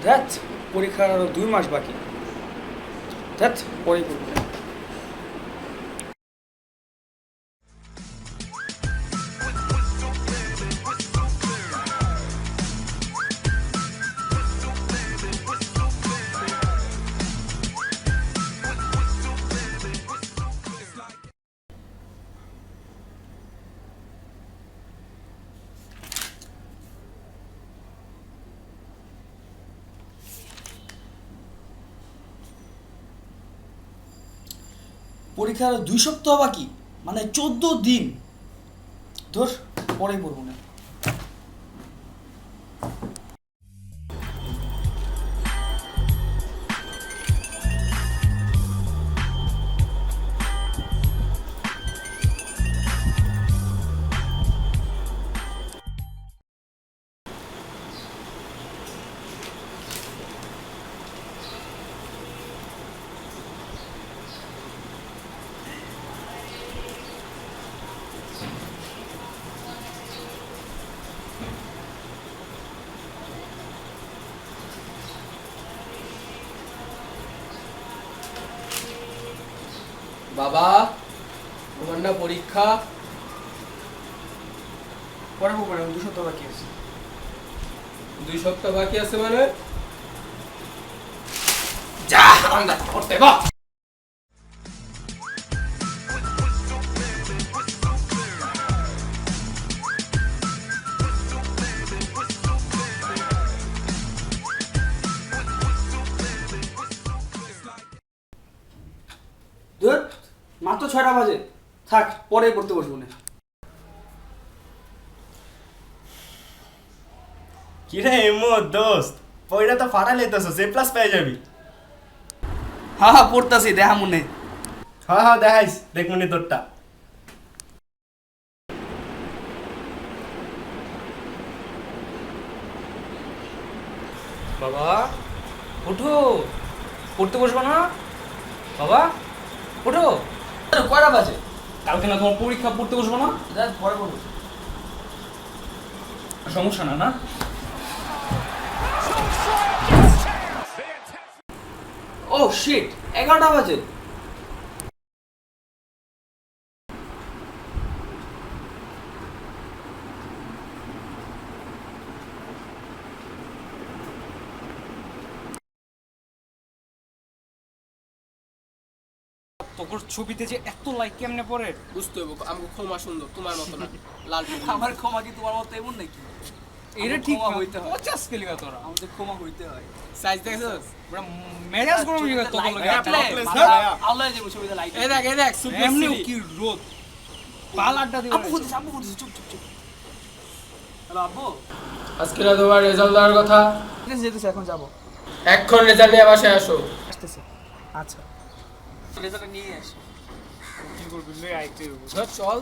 ধ্যাত, পরীক্ষার আরো 2 মাস বাকি। ধ্যাত, পরে করবো। পরীক্ষার আরো 2 সপ্তাহ বাকি, মানে 14 দিন। ধর, পরে পড়বো না। বাবা, তোমার না পরীক্ষা? পরে পড়বো, 2 সপ্তাহ বাকি আছে। 2 সপ্তাহ বাকি আছে মানে? যা আমরা পড়তে বা। ধর, মাত্র 6টা বাজে। থাক, পরে পড়তে বসবো না। কিরে এমো দোস্ত, পয়রা তো ফাটা লেতেছ, A+ পেয়ে যাবি। হ্যাঁ হ্যাঁ, পড়তাছি, দেখা মনে। হ্যাঁ হ্যাঁ, দেখাইস, দেখমনি তোরটা। বাবা ওঠো, পড়তে বসবো না? বাবা ওঠো, কয়টা বাজে? কালকে না তোমার পরীক্ষা, পড়তে বসবো না? ধ্যাত, পরে পড়বো। সমস্যা না না? ও শিট, 11টা বাজে। তোর ছবিতে যে এত লাইক কেমনে পড়ে? বুঝতে হবে, আমাকে ক্ষমা সুন্দর, তোমার মতো না। লাল টুকু। আমার ক্ষমা কি তোমার মতো এমন নাকি? এটা ঠিক ক্ষমা হইতে হয়। 50 কেলিগা তোরা আমাদের ক্ষমা হইতে হয়। সাইজ দেখছস? পুরা মেজাজ গরম হয়ে গেল তোর লগে। আল্লাহ যে ছবিতে লাইক। এই দেখ সুপার এমনি সিরি। কি রোদ, পাল আড্ডা দিবা। আব্বু বলতেছে, চুপ চুপ চুপ। হ্যালো আব্বু। আজকে না তোমার রেজাল্ট দেওয়ার কথা। যেতেছে, এখন যাবো। এখন রেজাল্ট নিয়ে বাসায় আসো। আসতেছে। আচ্ছা, রেজাল্ট নিয়ে আসি। কি করবি লই আইতে ধর চল।